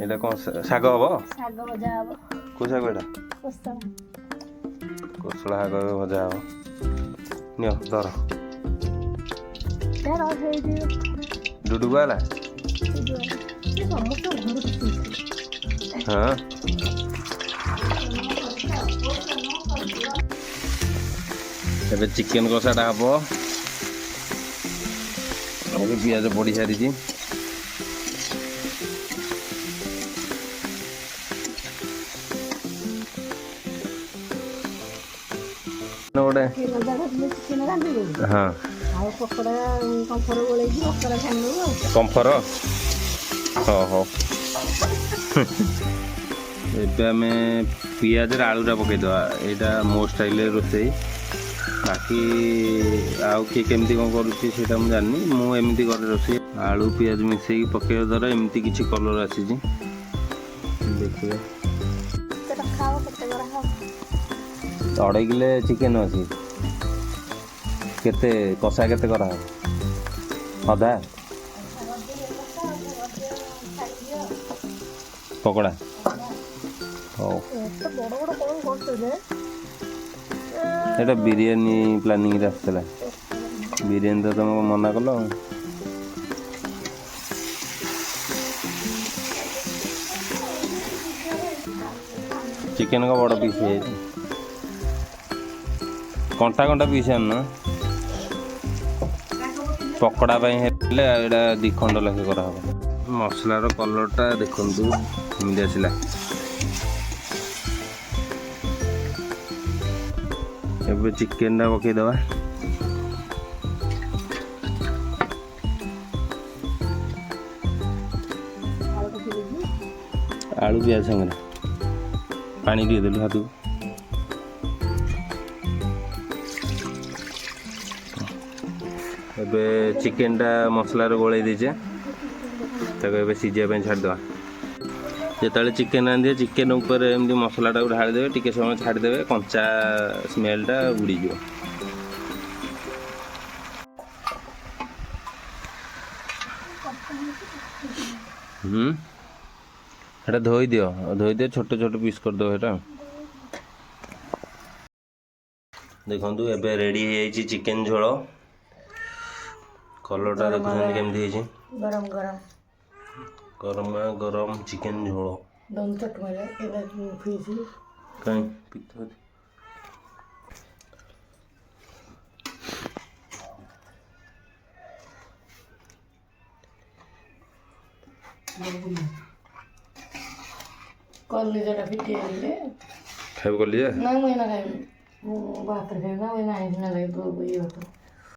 এটা কোন শাগ হব? শাগ ভজা হব। কোন শাগ এটা? কোଶଳା শাଗ ଭଜା ହବ। ନିଅ ଧର। ଡୁଡୁ ହେଲା? ହଁ। ଏବେ ଚିକେନ କଷାଟା ହବ। ଏବେ ପିଆଜ ପଡି ସାରିଛି। ଗୋଟେ ହଁ କମ୍ଫର ହଉ ହଉ। ଏବେ ଆମେ ପିଆଜରେ ଆଳୁଟା ପକେଇଦେବା। ଏଇଟା ମୋ ଷ୍ଟାଇଲରେ ରୋଷେଇ। ବାକି ଆଉ କିଏ କେମିତି କ'ଣ କରୁଛି ସେଇଟା ମୁଁ ଜାଣିନି। ମୁଁ ଏମିତି କରେ ରୋଷେଇ। ଆଳୁ ପିଆଜ ମିଶେଇକି ପକେଇବା ଦ୍ୱାରା ଏମିତି କିଛି କଲର୍ ଆସିଛି। ଦେଖିବେ 2.5 କିଲୋ ଚିକେନ ଅଛି। କେତେ କଷା କେତେ କରାହବ? ଅଧା ପକୋଡ଼ା ହଉ। ଏଇଟା ବିରିୟାନୀ ପ୍ଲାନିଂରେ ଆସିଥିଲା। ବିରିୟାନୀ ତ ତମକୁ ମନା କଲ। ଚିକେନ କ ବଡ଼ ପିସ୍ ହେଇଯାଇଛି। କଣ୍ଟା କଣ୍ଟା ପିସ୍ ଆଣିନ। ପକୋଡ଼ା ପାଇଁ ହେଲେ ଏଇଟା 2 ଖଣ୍ଡ ଲେଖେ କରାହବ। ମସଲାର କଲର୍ଟା ଦେଖନ୍ତୁ ଏମିତି ଆସିଲା। ଏବେ ଚିକେନଟା ପକେଇଦେବା। ଆଳୁ ପିଆଜ ସାଙ୍ଗରେ ପାଣି ଟିକେ ଦେଲୁ ହାତକୁ। ଏବେ ଚିକେନଟା ମସଲାରେ ଗୋଳେଇ ଦେଇଛେ। ତାକୁ ଏବେ ସିଝିବା ପାଇଁ ଛାଡ଼ିଦେବା। ଯେତେବେଳେ ଚିକେନ ରାନ୍ଧିବେ ଚିକେନ ଉପରେ ଏମିତି ମସଲାଟାକୁ ଢାଳିଦେବେ। ଟିକେ ସମୟ ଛାଡ଼ିଦେବେ। କଞ୍ଚା ସ୍ମେଲଟା ଉଡ଼ିଯିବ। ସେଟା ଧୋଇଦିଅ ଛୋଟ ଛୋଟ ପିସ୍ କରିଦେବ ସେଟା। ଦେଖନ୍ତୁ ଏବେ ରେଡ଼ି ହେଇଯାଇଛି ଚିକେନ ଝୋଳ। କଲର୍ଟା ଦେଖୁଛନ୍ତି କେମିତି ହେଇଛି। ଗରମ ଗରମ ଚିକେନ ଝୋଳ। କାଇଁ କଲିଜାଟା ଫିଟି ଯାଇଥିଲେ ଖାଇବୁ? କଲିଜା ନାଇଁ ମୁଁ ଏଇନା ଖାଇବି। ମୁଁ ଭାତରେ ଖାଇବି ନା ଏଇନା ଆଣିଛି ନା ଲାଗି ଇଏ ଭାତ।